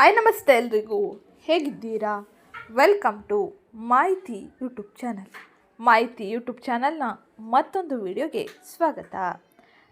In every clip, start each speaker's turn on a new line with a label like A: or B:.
A: ನಮಸ್ತೆ ಎಲ್ರಿಗೂ, ಹೇಗಿದ್ದೀರಾ? ವೆಲ್ಕಮ್ ಟು ಮಾಹಿತಿ ಯೂಟ್ಯೂಬ್ ಚಾನಲ್. ಮಾಹಿತಿ ಯೂಟ್ಯೂಬ್ ಚಾನಲ್ನ ಮತ್ತೊಂದು ವಿಡಿಯೋಗೆ ಸ್ವಾಗತ.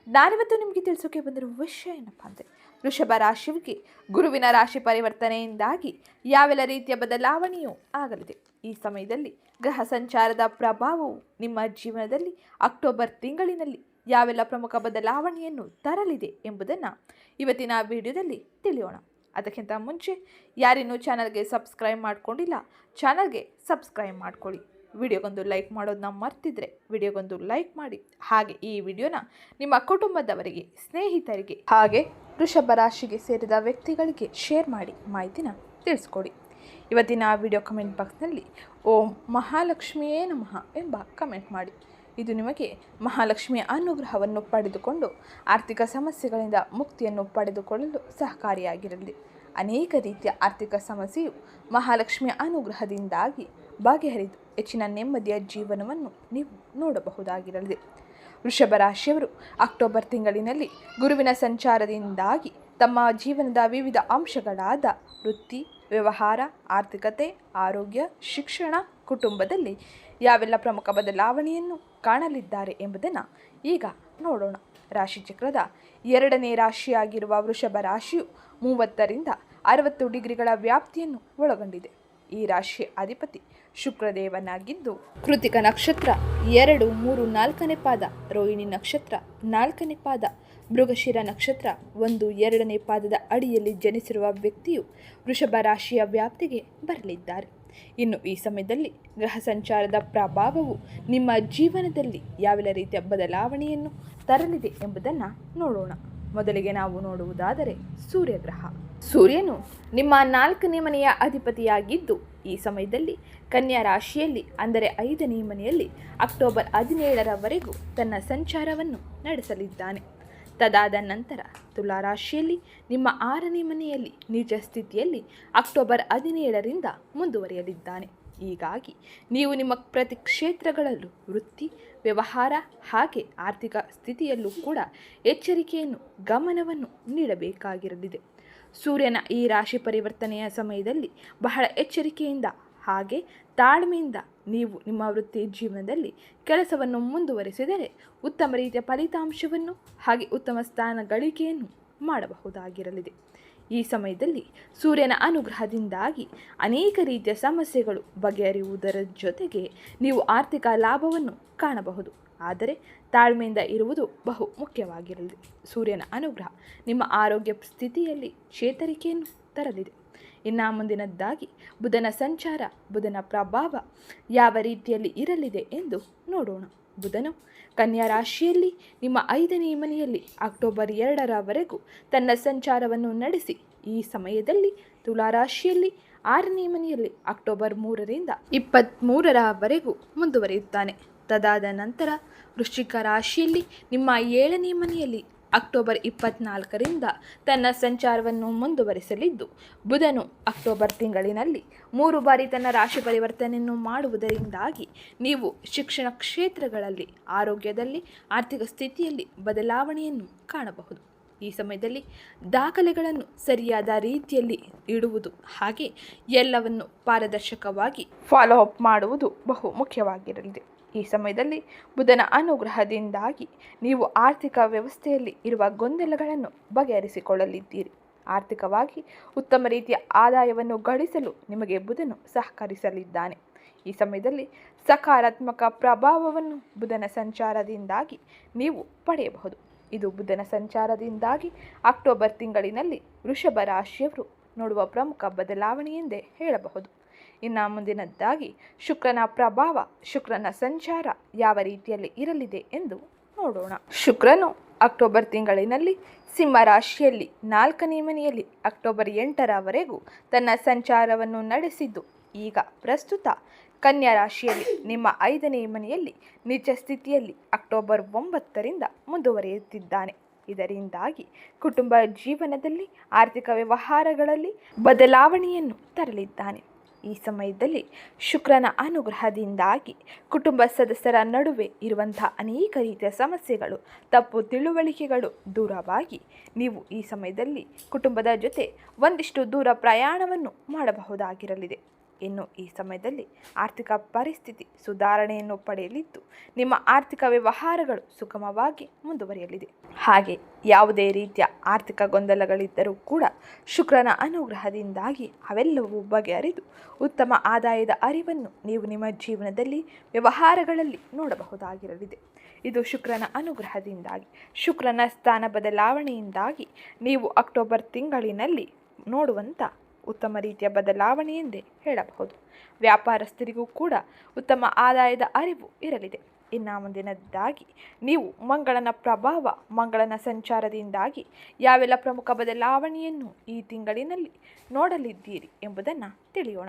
A: ನಾನಿವತ್ತು ನಿಮಗೆ ತಿಳಿಸೋಕೆ ಬಂದಿರೋ ವಿಷಯ ಏನಪ್ಪ ಅಂದರೆ, ವೃಷಭ ರಾಶಿಗೆ ಗುರುವಿನ ರಾಶಿ ಪರಿವರ್ತನೆಯಿಂದಾಗಿ ಯಾವೆಲ್ಲ ರೀತಿಯ ಬದಲಾವಣೆಯೂ ಆಗಲಿದೆ. ಈ ಸಮಯದಲ್ಲಿ ಗ್ರಹ ಸಂಚಾರದ ಪ್ರಭಾವವು ನಿಮ್ಮ ಜೀವನದಲ್ಲಿ ಅಕ್ಟೋಬರ್ ತಿಂಗಳಿನಲ್ಲಿ ಯಾವೆಲ್ಲ ಪ್ರಮುಖ ಬದಲಾವಣೆಯನ್ನು ತರಲಿದೆ ಎಂಬುದನ್ನು ಇವತ್ತಿನ ವಿಡಿಯೋದಲ್ಲಿ ತಿಳಿಯೋಣ. ಅದಕ್ಕಿಂತ ಮುಂಚೆ ಯಾರಿನ್ನೂ ಚಾನಲ್ಗೆ ಸಬ್ಸ್ಕ್ರೈಬ್ ಮಾಡ್ಕೊಂಡಿಲ್ಲ, ಚಾನಲ್ಗೆ ಸಬ್ಸ್ಕ್ರೈಬ್ ಮಾಡ್ಕೊಳ್ಳಿ. ವಿಡಿಯೋಗೊಂದು ಲೈಕ್ ಮಾಡೋದನ್ನ ಮರ್ತಿದ್ರೆ ವಿಡಿಯೋಗೊಂದು ಲೈಕ್ ಮಾಡಿ. ಹಾಗೆ ಈ ವಿಡಿಯೋನ ನಿಮ್ಮ ಕುಟುಂಬದವರಿಗೆ, ಸ್ನೇಹಿತರಿಗೆ, ಹಾಗೆ ವೃಷಭ ರಾಶಿಗೆ ಸೇರಿದ ವ್ಯಕ್ತಿಗಳಿಗೆ ಶೇರ್ ಮಾಡಿ ಮಾಹಿತಿನ ತಿಳಿಸ್ಕೊಡಿ. ಇವತ್ತಿನ ವಿಡಿಯೋ ಕಮೆಂಟ್ ಬಾಕ್ಸ್ನಲ್ಲಿ ಓಂ ಮಹಾಲಕ್ಷ್ಮಿಯೇ ನಮಃ ಎಂಬ ಕಮೆಂಟ್ ಮಾಡಿ. ಇದು ನಿಮಗೆ ಮಹಾಲಕ್ಷ್ಮಿಯ ಅನುಗ್ರಹವನ್ನು ಪಡೆದುಕೊಂಡು ಆರ್ಥಿಕ ಸಮಸ್ಯೆಗಳಿಂದ ಮುಕ್ತಿಯನ್ನು ಪಡೆದುಕೊಳ್ಳಲು ಸಹಕಾರಿಯಾಗಿರಲಿದೆ. ಅನೇಕ ರೀತಿಯ ಆರ್ಥಿಕ ಸಮಸ್ಯೆಯು ಮಹಾಲಕ್ಷ್ಮಿಯ ಅನುಗ್ರಹದಿಂದಾಗಿ ಬಗೆಹರಿದು ಹೆಚ್ಚಿನ ನೆಮ್ಮದಿಯ ಜೀವನವನ್ನು ನೀವು ನೋಡಬಹುದಾಗಿರಲಿದೆ. ವೃಷಭ ರಾಶಿಯವರು ಅಕ್ಟೋಬರ್ ತಿಂಗಳಿನಲ್ಲಿ ಗುರುವಿನ ಸಂಚಾರದಿಂದಾಗಿ ತಮ್ಮ ಜೀವನದ ವಿವಿಧ ಅಂಶಗಳಾದ ವೃತ್ತಿ, ವ್ಯವಹಾರ, ಆರ್ಥಿಕತೆ, ಆರೋಗ್ಯ, ಶಿಕ್ಷಣ, ಕುಟುಂಬದಲ್ಲಿ ಯಾವೆಲ್ಲ ಪ್ರಮುಖ ಬದಲಾವಣೆಯನ್ನು ಕಾಣಲಿದ್ದಾರೆ ಎಂಬುದನ್ನು ಈಗ ನೋಡೋಣ. ರಾಶಿಚಕ್ರದ 2ನೇ ರಾಶಿಯಾಗಿರುವ ವೃಷಭ ರಾಶಿಯು 30ರಿಂದ 60 ಡಿಗ್ರಿಗಳ ವ್ಯಾಪ್ತಿಯನ್ನು ಒಳಗೊಂಡಿದೆ. ಈ ರಾಶಿಯ ಅಧಿಪತಿ ಶುಕ್ರದೇವನಾಗಿದ್ದು, ಕೃತಿಕ ನಕ್ಷತ್ರ 2, 3, 4ನೇ ಪಾದ, ರೋಹಿಣಿ ನಕ್ಷತ್ರ 4ನೇ ಪಾದ, ಮೃಗಶಿರ ನಕ್ಷತ್ರ 1, 2ನೇ ಪಾದದ ಅಡಿಯಲ್ಲಿ ಜನಿಸಿರುವ ವ್ಯಕ್ತಿಯು ವೃಷಭ ರಾಶಿಯ ವ್ಯಾಪ್ತಿಗೆ ಬರಲಿದ್ದಾರೆ. ಇನ್ನು ಈ ಸಮಯದಲ್ಲಿ ಗ್ರಹ ಸಂಚಾರದ ಪ್ರಭಾವವು ನಿಮ್ಮ ಜೀವನದಲ್ಲಿ ಯಾವೆಲ್ಲ ರೀತಿಯ ಬದಲಾವಣೆಯನ್ನು ತರಲಿದೆ ಎಂಬುದನ್ನು ನೋಡೋಣ. ಮೊದಲಿಗೆ ನಾವು ನೋಡುವುದಾದರೆ ಸೂರ್ಯಗ್ರಹ. ಸೂರ್ಯನು ನಿಮ್ಮ 4ನೇ ಮನೆಯ ಅಧಿಪತಿಯಾಗಿದ್ದು, ಈ ಸಮಯದಲ್ಲಿ ಕನ್ಯಾ ರಾಶಿಯಲ್ಲಿ ಅಂದರೆ 5ನೇ ಮನೆಯಲ್ಲಿ ಅಕ್ಟೋಬರ್ 17ರವರೆಗೂ ತನ್ನ ಸಂಚಾರವನ್ನು ನಡೆಸಲಿದ್ದಾನೆ. ತದಾದ ನಂತರ ತುಲಾ ರಾಶಿಯಲ್ಲಿ ನಿಮ್ಮ 6ನೇ ಮನೆಯಲ್ಲಿ ನಿಜ ಸ್ಥಿತಿಯಲ್ಲಿ ಅಕ್ಟೋಬರ್ 17ರಿಂದ ಮುಂದುವರಿಯಲಿದ್ದಾನೆ. ಹೀಗಾಗಿ ನೀವು ನಿಮ್ಮ ಪ್ರತಿ ಕ್ಷೇತ್ರಗಳಲ್ಲೂ ವೃತ್ತಿ, ವ್ಯವಹಾರ ಹಾಗೆ ಆರ್ಥಿಕ ಸ್ಥಿತಿಯಲ್ಲೂ ಕೂಡ ಎಚ್ಚರಿಕೆಯನ್ನು, ಗಮನವನ್ನು ನೀಡಬೇಕಾಗಿರಲಿದೆ. ಸೂರ್ಯನ ಈ ರಾಶಿ ಪರಿವರ್ತನೆಯ ಸಮಯದಲ್ಲಿ ಬಹಳ ಎಚ್ಚರಿಕೆಯಿಂದ ಹಾಗೆ ತಾಳ್ಮೆಯಿಂದ ನೀವು ನಿಮ್ಮ ವೃತ್ತಿ ಜೀವನದಲ್ಲಿ ಕೆಲಸವನ್ನು ಮುಂದುವರಿಸಿದರೆ ಉತ್ತಮ ರೀತಿಯ ಫಲಿತಾಂಶವನ್ನು ಹಾಗೆ ಉತ್ತಮ ಸ್ಥಾನ ಗಳಿಕೆಯನ್ನು ಮಾಡಬಹುದಾಗಿರಲಿದೆ. ಈ ಸಮಯದಲ್ಲಿ ಸೂರ್ಯನ ಅನುಗ್ರಹದಿಂದಾಗಿ ಅನೇಕ ರೀತಿಯ ಸಮಸ್ಯೆಗಳು ಬಗೆಹರಿಯುವುದರ ಜೊತೆಗೆ ನೀವು ಆರ್ಥಿಕ ಲಾಭವನ್ನು ಕಾಣಬಹುದು. ಆದರೆ ತಾಳ್ಮೆಯಿಂದ ಇರುವುದು ಬಹು ಮುಖ್ಯವಾಗಿರಲಿದೆ. ಸೂರ್ಯನ ಅನುಗ್ರಹ ನಿಮ್ಮ ಆರೋಗ್ಯ ಸ್ಥಿತಿಯಲ್ಲಿ ಚೇತರಿಕೆಯನ್ನು ತರಲಿದೆ. ಇನ್ನು ಮುಂದಿನದ್ದಾಗಿ ಬುಧನ ಸಂಚಾರ, ಬುಧನ ಪ್ರಭಾವ ಯಾವ ರೀತಿಯಲ್ಲಿ ಇರಲಿದೆ ಎಂದು ನೋಡೋಣ. ಬುಧನು ಕನ್ಯಾ ರಾಶಿಯಲ್ಲಿ ನಿಮ್ಮ 5ನೇ ಮನೆಯಲ್ಲಿ ಅಕ್ಟೋಬರ್ 2ರವರೆಗೂ ತನ್ನ ಸಂಚಾರವನ್ನು ನಡೆಸಿ ಈ ಸಮಯದಲ್ಲಿ ತುಲಾ ರಾಶಿಯಲ್ಲಿ 6ನೇ ಮನೆಯಲ್ಲಿ ಅಕ್ಟೋಬರ್ 3ರಿಂದ 23ರವರೆಗೂ ಮುಂದುವರಿಯುತ್ತಾನೆ. ತದಾದ ನಂತರ ವೃಶ್ಚಿಕ ರಾಶಿಯಲ್ಲಿ ನಿಮ್ಮ 7ನೇ ಮನೆಯಲ್ಲಿ ಅಕ್ಟೋಬರ್ 24ರಿಂದ ತನ್ನ ಸಂಚಾರವನ್ನು ಮುಂದುವರಿಸಲಿದ್ದು, ಬುಧನು ಅಕ್ಟೋಬರ್ ತಿಂಗಳಿನಲ್ಲಿ 3 ಬಾರಿ ತನ್ನ ರಾಶಿ ಪರಿವರ್ತನೆಯನ್ನು ಮಾಡುವುದರಿಂದಾಗಿ ನೀವು ಶಿಕ್ಷಣ ಕ್ಷೇತ್ರಗಳಲ್ಲಿ, ಆರೋಗ್ಯದಲ್ಲಿ, ಆರ್ಥಿಕ ಸ್ಥಿತಿಯಲ್ಲಿ ಬದಲಾವಣೆಯನ್ನು ಕಾಣಬಹುದು. ಈ ಸಮಯದಲ್ಲಿ ದಾಖಲೆಗಳನ್ನು ಸರಿಯಾದ ರೀತಿಯಲ್ಲಿ ಇಡುವುದು ಹಾಗೆ ಎಲ್ಲವನ್ನು ಪಾರದರ್ಶಕವಾಗಿ ಫಾಲೋ ಅಪ್ ಮಾಡುವುದು ಬಹು ಮುಖ್ಯವಾಗಿರಲಿದೆ. ಈ ಸಮಯದಲ್ಲಿ ಬುಧನ ಅನುಗ್ರಹದಿಂದಾಗಿ ನೀವು ಆರ್ಥಿಕ ವ್ಯವಸ್ಥೆಯಲ್ಲಿ ಇರುವ ಗೊಂದಲಗಳನ್ನು ಬಗೆಹರಿಸಿಕೊಳ್ಳಲಿದ್ದೀರಿ. ಆರ್ಥಿಕವಾಗಿ ಉತ್ತಮ ರೀತಿಯ ಆದಾಯವನ್ನು ಗಳಿಸಲು ನಿಮಗೆ ಬುಧನು ಸಹಕರಿಸಲಿದ್ದಾನೆ. ಈ ಸಮಯದಲ್ಲಿ ಸಕಾರಾತ್ಮಕ ಪ್ರಭಾವವನ್ನು ಬುಧನ ಸಂಚಾರದಿಂದಾಗಿ ನೀವು ಪಡೆಯಬಹುದು. ಇದು ಬುಧನ ಸಂಚಾರದಿಂದಾಗಿ ಅಕ್ಟೋಬರ್ ತಿಂಗಳಿನಲ್ಲಿ ವೃಷಭ ರಾಶಿಯವರು ನೋಡುವ ಪ್ರಮುಖ ಬದಲಾವಣೆ ಎಂದೇ ಹೇಳಬಹುದು. ಇನ್ನು ಮುಂದಿನದ್ದಾಗಿ ಶುಕ್ರನ ಪ್ರಭಾವ, ಶುಕ್ರನ ಸಂಚಾರ ಯಾವ ರೀತಿಯಲ್ಲಿ ಇರಲಿದೆ ಎಂದು ನೋಡೋಣ. ಶುಕ್ರನು ಅಕ್ಟೋಬರ್ ತಿಂಗಳಿನಲ್ಲಿ ಸಿಂಹ ರಾಶಿಯಲ್ಲಿ 4ನೇ ಮನೆಯಲ್ಲಿ ಅಕ್ಟೋಬರ್ 8ರವರೆಗೂ ತನ್ನ ಸಂಚಾರವನ್ನು ನಡೆಸಿದ್ದು, ಈಗ ಪ್ರಸ್ತುತ ಕನ್ಯಾ ರಾಶಿಯಲ್ಲಿ ನಿಮ್ಮ 5ನೇ ಮನೆಯಲ್ಲಿ ನಿಜ ಸ್ಥಿತಿಯಲ್ಲಿ ಅಕ್ಟೋಬರ್ 9ರಿಂದ ಮುಂದುವರಿಯುತ್ತಿದ್ದಾನೆ. ಇದರಿಂದಾಗಿ ಕುಟುಂಬ ಜೀವನದಲ್ಲಿ, ಆರ್ಥಿಕ ವ್ಯವಹಾರಗಳಲ್ಲಿ ಬದಲಾವಣೆಯನ್ನು ತರಲಿದ್ದಾನೆ. ಈ ಸಮಯದಲ್ಲಿ ಶುಕ್ರನ ಅನುಗ್ರಹದಿಂದಾಗಿ ಕುಟುಂಬ ಸದಸ್ಯರ ನಡುವೆ ಇರುವಂಥ ಅನೇಕ ರೀತಿಯ ಸಮಸ್ಯೆಗಳು, ತಪ್ಪು ತಿಳುವಳಿಕೆಗಳು ದೂರವಾಗಿ ನೀವು ಈ ಸಮಯದಲ್ಲಿ ಕುಟುಂಬದ ಜೊತೆ ಒಂದಿಷ್ಟು ದೂರ ಪ್ರಯಾಣವನ್ನು ಮಾಡಬಹುದಾಗಿರಲಿದೆ. ಇನ್ನು ಈ ಸಮಯದಲ್ಲಿ ಆರ್ಥಿಕ ಪರಿಸ್ಥಿತಿ ಸುಧಾರಣೆಯನ್ನು ಪಡೆಯಲಿದ್ದು ನಿಮ್ಮ ಆರ್ಥಿಕ ವ್ಯವಹಾರಗಳು ಸುಗಮವಾಗಿ ಮುಂದುವರಿಯಲಿದೆ. ಹಾಗೆ ಯಾವುದೇ ರೀತಿಯ ಆರ್ಥಿಕ ಗೊಂದಲಗಳಿದ್ದರೂ ಕೂಡ ಶುಕ್ರನ ಅನುಗ್ರಹದಿಂದಾಗಿ ಅವೆಲ್ಲವೂ ಬಗೆಹರಿದು ಉತ್ತಮ ಆದಾಯದ ಅರಿವನ್ನು ನೀವು ನಿಮ್ಮ ಜೀವನದಲ್ಲಿ ವ್ಯವಹಾರಗಳಲ್ಲಿ ನೋಡಬಹುದಾಗಿರಲಿದೆ. ಇದು ಶುಕ್ರನ ಅನುಗ್ರಹದಿಂದಾಗಿ. ಶುಕ್ರನ ಸ್ಥಾನ ಬದಲಾವಣೆಯಿಂದಾಗಿ ನೀವು ಅಕ್ಟೋಬರ್ ತಿಂಗಳಿನಲ್ಲಿ ನೋಡುವಂಥ ಉತ್ತಮ ರೀತಿಯ ಬದಲಾವಣೆ ಎಂದೇ ಹೇಳಬಹುದು. ವ್ಯಾಪಾರಸ್ಥರಿಗೂ ಕೂಡ ಉತ್ತಮ ಆದಾಯದ ಅರಿವು ಇರಲಿದೆ. ಇನ್ನು ಮುಂದಿನದ್ದಾಗಿ ನೀವು ಮಂಗಳನ ಪ್ರಭಾವ, ಮಂಗಳನ ಸಂಚಾರದಿಂದಾಗಿ ಯಾವೆಲ್ಲ ಪ್ರಮುಖ ಬದಲಾವಣೆಯನ್ನು ಈ ತಿಂಗಳಿನಲ್ಲಿ ನೋಡಲಿದ್ದೀರಿ ಎಂಬುದನ್ನು ತಿಳಿಯೋಣ.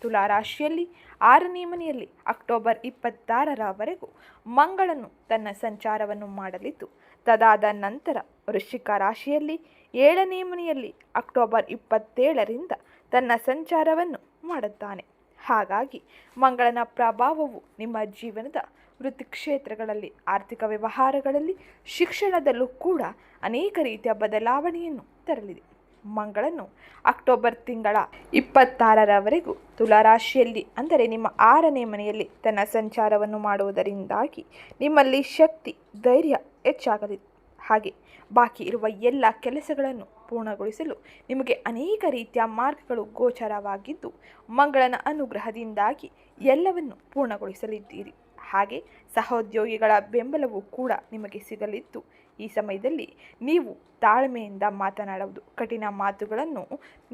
A: ತುಲಾ ರಾಶಿಯಲ್ಲಿ 6ನೇ ಮನೆಯಲ್ಲಿ ಅಕ್ಟೋಬರ್ 26ರವರೆಗೂ ಮಂಗಳನು ತನ್ನ ಸಂಚಾರವನ್ನು ಮಾಡಲಿದ್ದು, ತದಾದ ನಂತರ ವೃಶ್ಚಿಕ ರಾಶಿಯಲ್ಲಿ 7ನೇ ಮನೆಯಲ್ಲಿ ಅಕ್ಟೋಬರ್ 27ರಿಂದ ತನ್ನ ಸಂಚಾರವನ್ನು ಮಾಡುತ್ತಾನೆ. ಹಾಗಾಗಿ ಮಂಗಳನ ಪ್ರಭಾವವು ನಿಮ್ಮ ಜೀವನದ ವೃತ್ತಿ ಕ್ಷೇತ್ರಗಳಲ್ಲಿ, ಆರ್ಥಿಕ ವ್ಯವಹಾರಗಳಲ್ಲಿ, ಶಿಕ್ಷಣದಲ್ಲೂ ಕೂಡ ಅನೇಕ ರೀತಿಯ ಬದಲಾವಣೆಯನ್ನು ತರಲಿದೆ. ಮಂಗಳನು ಅಕ್ಟೋಬರ್ ತಿಂಗಳ 26ರವರೆಗೂ ತುಲಾರಾಶಿಯಲ್ಲಿ ಅಂದರೆ ನಿಮ್ಮ 6ನೇ ಮನೆಯಲ್ಲಿ ತನ್ನ ಸಂಚಾರವನ್ನು ಮಾಡುವುದರಿಂದಾಗಿ ನಿಮ್ಮಲ್ಲಿ ಶಕ್ತಿ, ಧೈರ್ಯ ಹೆಚ್ಚಾಗಲಿದೆ. ಹಾಗೆ ಬಾಕಿ ಇರುವ ಎಲ್ಲ ಕೆಲಸಗಳನ್ನು ಪೂರ್ಣಗೊಳಿಸಲು ನಿಮಗೆ ಅನೇಕ ರೀತಿಯ ಮಾರ್ಗಗಳು ಗೋಚರವಾಗಿದ್ದು, ಮಂಗಳನ ಅನುಗ್ರಹದಿಂದಾಗಿ ಎಲ್ಲವನ್ನು ಪೂರ್ಣಗೊಳಿಸಲಿದ್ದೀರಿ. ಹಾಗೆ ಸಹೋದ್ಯೋಗಿಗಳ ಬೆಂಬಲವೂ ಕೂಡ ನಿಮಗೆ ಸಿಗಲಿದ್ದು, ಈ ಸಮಯದಲ್ಲಿ ನೀವು ತಾಳ್ಮೆಯಿಂದ ಮಾತನಾಡುವುದು, ಕಠಿಣ ಮಾತುಗಳನ್ನು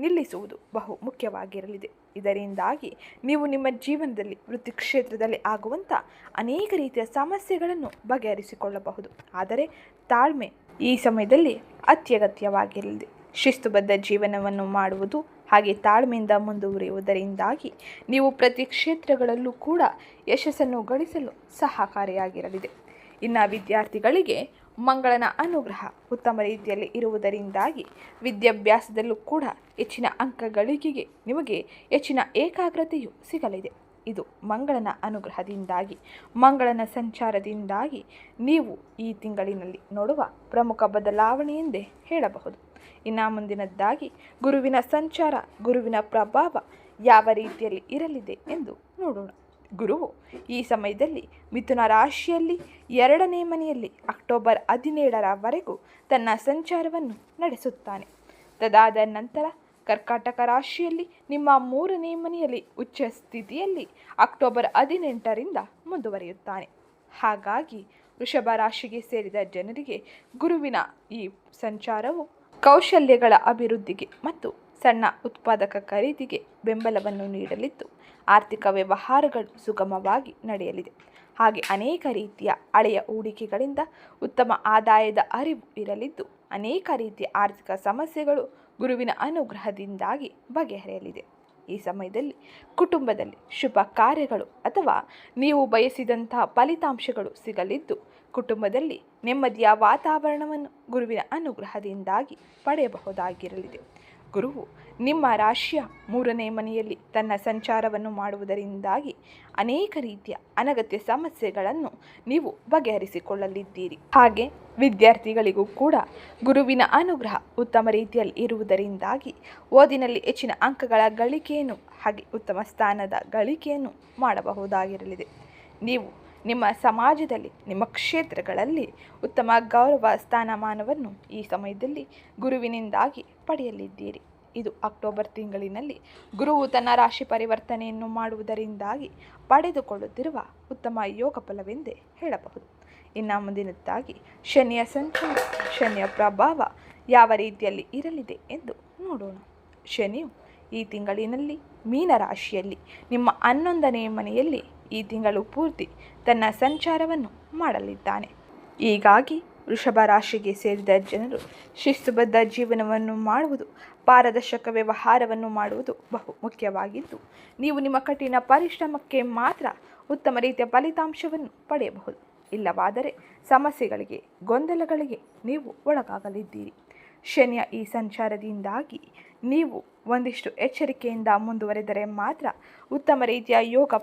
A: ನಿಲ್ಲಿಸುವುದು ಬಹು ಮುಖ್ಯವಾಗಿರಲಿದೆ. ಇದರಿಂದಾಗಿ ನೀವು ನಿಮ್ಮ ಜೀವನದಲ್ಲಿ, ವೃತ್ತಿ ಕ್ಷೇತ್ರದಲ್ಲಿ ಆಗುವಂಥ ಅನೇಕ ರೀತಿಯ ಸಮಸ್ಯೆಗಳನ್ನು ಬಗೆಹರಿಸಿಕೊಳ್ಳಬಹುದು. ಆದರೆ ತಾಳ್ಮೆ ಈ ಸಮಯದಲ್ಲಿ ಅತ್ಯಗತ್ಯವಾಗಿರಲಿದೆ. ಶಿಸ್ತುಬದ್ಧ ಜೀವನವನ್ನು ಮಾಡುವುದು ಹಾಗೆ ತಾಳ್ಮೆಯಿಂದ ಮುಂದುವರಿಯುವುದರಿಂದಾಗಿ ನೀವು ಪ್ರತಿ ಕ್ಷೇತ್ರಗಳಲ್ಲೂ ಕೂಡ ಯಶಸ್ಸನ್ನು ಗಳಿಸಲು ಸಹಕಾರಿಯಾಗಿರಲಿದೆ. ಇನ್ನು ವಿದ್ಯಾರ್ಥಿಗಳಿಗೆ ಮಂಗಳನ ಅನುಗ್ರಹ ಉತ್ತಮ ರೀತಿಯಲ್ಲಿ ಇರುವುದರಿಂದಾಗಿ ವಿದ್ಯಾಭ್ಯಾಸದಲ್ಲೂ ಕೂಡ ಹೆಚ್ಚಿನ ಅಂಕಗಳಿಕೆಗೆ ನಿಮಗೆ ಹೆಚ್ಚಿನ ಏಕಾಗ್ರತೆಯು ಸಿಗಲಿದೆ. ಇದು ಮಂಗಳನ ಅನುಗ್ರಹದಿಂದಾಗಿ, ಮಂಗಳನ ಸಂಚಾರದಿಂದಾಗಿ ನೀವು ಈ ತಿಂಗಳಿನಲ್ಲಿ ನೋಡುವ ಪ್ರಮುಖ ಬದಲಾವಣೆ ಎಂದೇ ಹೇಳಬಹುದು. ಇನ್ನು ಮುಂದಿನದ್ದಾಗಿ ಗುರುವಿನ ಸಂಚಾರ, ಗುರುವಿನ ಪ್ರಭಾವ ಯಾವ ರೀತಿಯಲ್ಲಿ ಇರಲಿದೆ ಎಂದು ನೋಡೋಣ. ಗುರುವು ಈ ಸಮಯದಲ್ಲಿ ಮಿಥುನ ರಾಶಿಯಲ್ಲಿ 2ನೇ ಮನೆಯಲ್ಲಿ ಅಕ್ಟೋಬರ್ 17ರವರೆಗೂ ತನ್ನ ಸಂಚಾರವನ್ನು ನಡೆಸುತ್ತಾನೆ. ತದಾದ ನಂತರ ಕರ್ಕಾಟಕ ರಾಶಿಯಲ್ಲಿ ನಿಮ್ಮ 3ನೇ ಮನೆಯಲ್ಲಿ ಉಚ್ಚ ಸ್ಥಿತಿಯಲ್ಲಿ ಅಕ್ಟೋಬರ್ 18ರಿಂದ ಮುಂದುವರಿಯುತ್ತಾನೆ. ಹಾಗಾಗಿ ವೃಷಭ ರಾಶಿಗೆ ಸೇರಿದ ಜನರಿಗೆ ಗುರುವಿನ ಈ ಸಂಚಾರವು ಕೌಶಲ್ಯಗಳ ಅಭಿವೃದ್ಧಿಗೆ ಮತ್ತು ಸಣ್ಣ ಉತ್ಪಾದಕ ಖರೀದಿಗೆ ಬೆಂಬಲವನ್ನು ನೀಡಲಿದ್ದು, ಆರ್ಥಿಕ ವ್ಯವಹಾರಗಳು ಸುಗಮವಾಗಿ ನಡೆಯಲಿದೆ. ಹಾಗೆ ಅನೇಕ ರೀತಿಯ ಹಳೆಯ ಹೂಡಿಕೆಗಳಿಂದ ಉತ್ತಮ ಆದಾಯದ ಅರಿವು ಇರಲಿದ್ದು, ಅನೇಕ ರೀತಿಯ ಆರ್ಥಿಕ ಸಮಸ್ಯೆಗಳು ಗುರುವಿನ ಅನುಗ್ರಹದಿಂದಾಗಿ ಬಗೆಹರಿಯಲಿದೆ. ಈ ಸಮಯದಲ್ಲಿ ಕುಟುಂಬದಲ್ಲಿ ಶುಭ ಕಾರ್ಯಗಳು ಅಥವಾ ನೀವು ಬಯಸಿದಂತಹ ಫಲಿತಾಂಶಗಳು ಸಿಗಲಿದ್ದು, ಕುಟುಂಬದಲ್ಲಿ ನೆಮ್ಮದಿಯ ವಾತಾವರಣವನ್ನು ಗುರುವಿನ ಅನುಗ್ರಹದಿಂದಾಗಿ ಪಡೆಯಬಹುದಾಗಿರಲಿದೆ. ಗುರುವು ನಿಮ್ಮ ರಾಶಿಯ 3ನೇ ಮನೆಯಲ್ಲಿ ತನ್ನ ಸಂಚಾರವನ್ನು ಮಾಡುವುದರಿಂದಾಗಿ ಅನೇಕ ರೀತಿಯ ಅನಗತ್ಯ ಸಮಸ್ಯೆಗಳನ್ನು ನೀವು ಬಗೆಹರಿಸಿಕೊಳ್ಳಲಿದ್ದೀರಿ. ಹಾಗೆ ವಿದ್ಯಾರ್ಥಿಗಳಿಗೂ ಕೂಡ ಗುರುವಿನ ಅನುಗ್ರಹ ಉತ್ತಮ ರೀತಿಯಲ್ಲಿ ಇರುವುದರಿಂದಾಗಿ ಓದಿನಲ್ಲಿ ಹೆಚ್ಚಿನ ಅಂಕಗಳ ಗಳಿಕೆಯನ್ನು ಹಾಗೆ ಉತ್ತಮ ಸ್ಥಾನದ ಗಳಿಕೆಯನ್ನು ಮಾಡಬಹುದಾಗಿರಲಿದೆ. ನೀವು ನಿಮ್ಮ ಸಮಾಜದಲ್ಲಿ, ನಿಮ್ಮ ಕ್ಷೇತ್ರಗಳಲ್ಲಿ ಉತ್ತಮ ಗೌರವ ಸ್ಥಾನಮಾನವನ್ನು ಈ ಸಮಯದಲ್ಲಿ ಗುರುವಿನಿಂದಾಗಿ ಪಡೆಯಲಿದ್ದೀರಿ. ಇದು ಅಕ್ಟೋಬರ್ ತಿಂಗಳಿನಲ್ಲಿ ಗುರುವು ತನ್ನ ರಾಶಿ ಪರಿವರ್ತನೆಯನ್ನು ಮಾಡುವುದರಿಂದಾಗಿ ಪಡೆದುಕೊಳ್ಳುತ್ತಿರುವ ಉತ್ತಮ ಯೋಗ ಫಲವೆಂದೇ ಹೇಳಬಹುದು. ಇನ್ನು ಮುಂದಿನದ್ದಾಗಿ ಶನಿಯ ಸಂಚಾರ, ಶನಿಯ ಪ್ರಭಾವ ಯಾವ ರೀತಿಯಲ್ಲಿ ಇರಲಿದೆ ಎಂದು ನೋಡೋಣ. ಶನಿಯು ಈ ತಿಂಗಳಿನಲ್ಲಿ ಮೀನರಾಶಿಯಲ್ಲಿ ನಿಮ್ಮ 11ನೇ ಮನೆಯಲ್ಲಿ ಈ ತಿಂಗಳು ಪೂರ್ತಿ ತನ್ನ ಸಂಚಾರವನ್ನು ಮಾಡಲಿದ್ದಾನೆ. ಹೀಗಾಗಿ ವೃಷಭ ರಾಶಿಗೆ ಸೇರಿದ ಜನರು ಶಿಸ್ತುಬದ್ಧ ಜೀವನವನ್ನು ಮಾಡುವುದು, ಪಾರದರ್ಶಕ ವ್ಯವಹಾರವನ್ನು ಮಾಡುವುದು ಬಹು ಮುಖ್ಯವಾಗಿದ್ದು, ನೀವು ನಿಮ್ಮ ಕಠಿಣ ಪರಿಶ್ರಮಕ್ಕೆ ಮಾತ್ರ ಉತ್ತಮ ರೀತಿಯ ಫಲಿತಾಂಶವನ್ನು ಪಡೆಯಬಹುದು. ಇಲ್ಲವಾದರೆ ಸಮಸ್ಯೆಗಳಿಗೆ, ಗೊಂದಲಗಳಿಗೆ ನೀವು ಒಳಗಾಗಲಿದ್ದೀರಿ. ಶನಿಯ ಈ ಸಂಚಾರದಿಂದಾಗಿ ನೀವು ಒಂದಿಷ್ಟು ಎಚ್ಚರಿಕೆಯಿಂದ ಮುಂದುವರೆದರೆ ಮಾತ್ರ ಉತ್ತಮ ರೀತಿಯ ಯೋಗ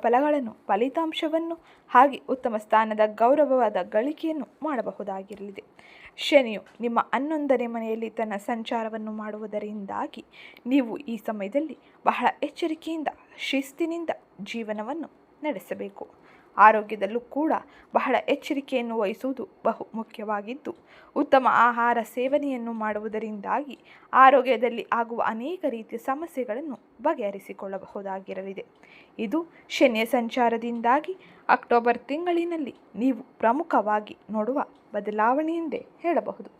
A: ಫಲಿತಾಂಶವನ್ನು ಹಾಗೆ ಉತ್ತಮ ಸ್ಥಾನದ ಗೌರವವಾದ ಗಳಿಕೆಯನ್ನು ಮಾಡಬಹುದಾಗಿರಲಿದೆ. ಶನಿಯು ನಿಮ್ಮ 11ನೇ ಮನೆಯಲ್ಲಿ ತನ್ನ ಸಂಚಾರವನ್ನು ಮಾಡುವುದರಿಂದಾಗಿ ನೀವು ಈ ಸಮಯದಲ್ಲಿ ಬಹಳ ಎಚ್ಚರಿಕೆಯಿಂದ ಶಿಸ್ತಿನಿಂದ ಜೀವನವನ್ನು ನಡೆಸಬೇಕು. ಆರೋಗ್ಯದಲ್ಲೂ ಕೂಡ ಬಹಳ ಎಚ್ಚರಿಕೆಯನ್ನು ವಹಿಸುವುದು ಬಹು ಮುಖ್ಯವಾಗಿದ್ದು, ಉತ್ತಮ ಆಹಾರ ಸೇವನೆಯನ್ನು ಮಾಡುವುದರಿಂದಾಗಿ ಆರೋಗ್ಯದಲ್ಲಿ ಆಗುವ ಅನೇಕ ರೀತಿಯ ಸಮಸ್ಯೆಗಳನ್ನು ಬಗೆಹರಿಸಿಕೊಳ್ಳಬಹುದಾಗಿರಲಿದೆ. ಇದು ಶನಿಯ ಸಂಚಾರದಿಂದಾಗಿ ಅಕ್ಟೋಬರ್ ತಿಂಗಳಿನಲ್ಲಿ ನೀವು ಪ್ರಮುಖವಾಗಿ ನೋಡುವ ಬದಲಾವಣೆ ಎಂದೇ ಹೇಳಬಹುದು.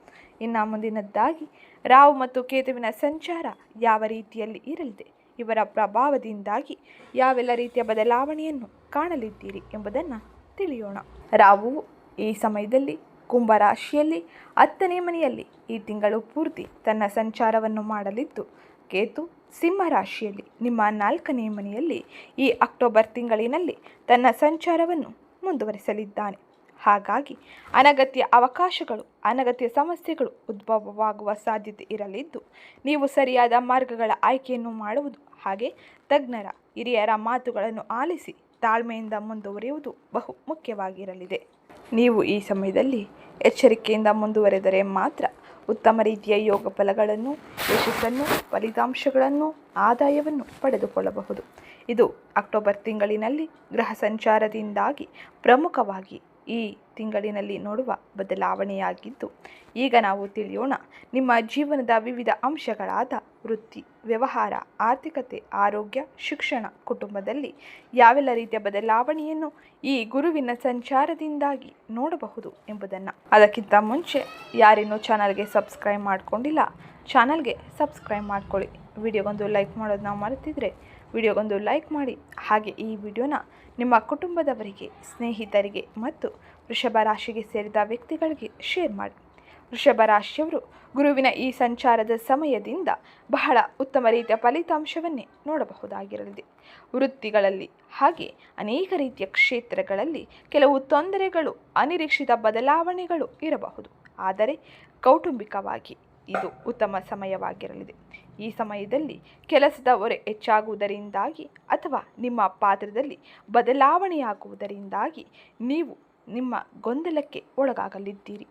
A: ಇನ್ನು ಮುಂದಿನದ್ದಾಗಿ ರಾಹು ಮತ್ತು ಕೇತುವಿನ ಸಂಚಾರ ಯಾವ ರೀತಿಯಲ್ಲಿ ಇರಲಿದೆ, ಇವರ ಪ್ರಭಾವದಿಂದಾಗಿ ಯಾವೆಲ್ಲ ರೀತಿಯ ಬದಲಾವಣೆಯನ್ನು ಕಾಣಲಿದ್ದೀರಿ ಎಂಬುದನ್ನು ತಿಳಿಯೋಣ. ರಾಹುವು ಈ ಸಮಯದಲ್ಲಿ ಕುಂಭರಾಶಿಯಲ್ಲಿ 10ನೇ ಮನೆಯಲ್ಲಿ ಈ ತಿಂಗಳು ಪೂರ್ತಿ ತನ್ನ ಸಂಚಾರವನ್ನು ಮಾಡಲಿದ್ದು, ಕೇತು ಸಿಂಹರಾಶಿಯಲ್ಲಿ ನಿಮ್ಮ 4ನೇ ಮನೆಯಲ್ಲಿ ಈ ಅಕ್ಟೋಬರ್ ತಿಂಗಳಿನಲ್ಲಿ ತನ್ನ ಸಂಚಾರವನ್ನು ಮುಂದುವರಿಸಲಿದ್ದಾನೆ. ಹಾಗಾಗಿ ಅನಗತ್ಯ ಅವಕಾಶಗಳು, ಅನಗತ್ಯ ಸಮಸ್ಯೆಗಳು ಉದ್ಭವವಾಗುವ ಸಾಧ್ಯತೆ ಇರಲಿದ್ದು, ನೀವು ಸರಿಯಾದ ಮಾರ್ಗಗಳ ಆಯ್ಕೆಯನ್ನು ಮಾಡುವುದು ಹಾಗೆ ತಜ್ಞರ ಹಿರಿಯರ ಮಾತುಗಳನ್ನು ಆಲಿಸಿ ತಾಳ್ಮೆಯಿಂದ ಮುಂದುವರಿಯುವುದು ಬಹು ಮುಖ್ಯವಾಗಿರಲಿದೆ. ನೀವು ಈ ಸಮಯದಲ್ಲಿ ಎಚ್ಚರಿಕೆಯಿಂದ ಮುಂದುವರೆದರೆ ಮಾತ್ರ ಉತ್ತಮ ರೀತಿಯ ಯೋಗ ಫಲಗಳನ್ನು, ಯಶಸ್ಸನ್ನು, ಫಲಿತಾಂಶಗಳನ್ನು, ಆದಾಯವನ್ನು ಪಡೆದುಕೊಳ್ಳಬಹುದು. ಇದು ಅಕ್ಟೋಬರ್ ತಿಂಗಳಿನಲ್ಲಿ ಗ್ರಹ ಸಂಚಾರದಿಂದಾಗಿ ಪ್ರಮುಖವಾಗಿ ಈ ತಿಂಗಳಿನಲ್ಲಿ ನೋಡುವ ಬದಲಾವಣೆಯಾಗಿದ್ದು, ಈಗ ನಾವು ತಿಳಿಯೋಣ ನಿಮ್ಮ ಜೀವನದ ವಿವಿಧ ಅಂಶಗಳಾದ ವೃತ್ತಿ, ವ್ಯವಹಾರ, ಆರ್ಥಿಕತೆ, ಆರೋಗ್ಯ, ಶಿಕ್ಷಣ, ಕುಟುಂಬದಲ್ಲಿ ಯಾವೆಲ್ಲ ರೀತಿಯ ಬದಲಾವಣೆಯನ್ನು ಈ ಗುರುವಿನ ಸಂಚಾರದಿಂದಾಗಿ ನೋಡಬಹುದು ಎಂಬುದನ್ನು. ಅದಕ್ಕಿಂತ ಮುಂಚೆ ಯಾರೇನೂ ಚಾನಲ್ಗೆ ಸಬ್ಸ್ಕ್ರೈಬ್ ಮಾಡಿಕೊಂಡಿಲ್ಲ, ಚಾನಲ್ಗೆ ಸಬ್ಸ್ಕ್ರೈಬ್ ಮಾಡ್ಕೊಳ್ಳಿ. ವಿಡಿಯೋಗೊಂದು ಲೈಕ್ ಮಾಡೋದನ್ನ ಮರೆತಿದ್ರೆ ವಿಡಿಯೋಗೊಂದು ಲೈಕ್ ಮಾಡಿ. ಹಾಗೆ ಈ ವಿಡಿಯೋನ ನಿಮ್ಮ ಕುಟುಂಬದವರಿಗೆ, ಸ್ನೇಹಿತರಿಗೆ ಮತ್ತು ವೃಷಭ ರಾಶಿಗೆ ಸೇರಿದ ವ್ಯಕ್ತಿಗಳಿಗೆ ಶೇರ್ ಮಾಡಿ. ವೃಷಭ ರಾಶಿಯವರು ಗುರುವಿನ ಈ ಸಂಚಾರದ ಸಮಯದಿಂದ ಬಹಳ ಉತ್ತಮ ರೀತಿಯ ಫಲಿತಾಂಶವನ್ನೇ ನೋಡಬಹುದಾಗಿರಲಿದೆ. ವೃತ್ತಿಗಳಲ್ಲಿ ಹಾಗೆ ಅನೇಕ ರೀತಿಯ ಕ್ಷೇತ್ರಗಳಲ್ಲಿ ಕೆಲವು ತೊಂದರೆಗಳು, ಅನಿರೀಕ್ಷಿತ ಬದಲಾವಣೆಗಳು ಇರಬಹುದು. ಆದರೆ ಕೌಟುಂಬಿಕವಾಗಿ ಇದು ಉತ್ತಮ ಸಮಯವಾಗಿರಲಿದೆ. ಈ ಸಮಯದಲ್ಲಿ ಕೆಲಸದ ಹೊರೆ ಹೆಚ್ಚಾಗುವುದರಿಂದಾಗಿ ಅಥವಾ ನಿಮ್ಮ ಪಾತ್ರದಲ್ಲಿ ಬದಲಾವಣೆಯಾಗುವುದರಿಂದಾಗಿ ನೀವು ನಿಮ್ಮ ಗೊಂದಲಕ್ಕೆ ಒಳಗಾಗಲಿದ್ದೀರಿ.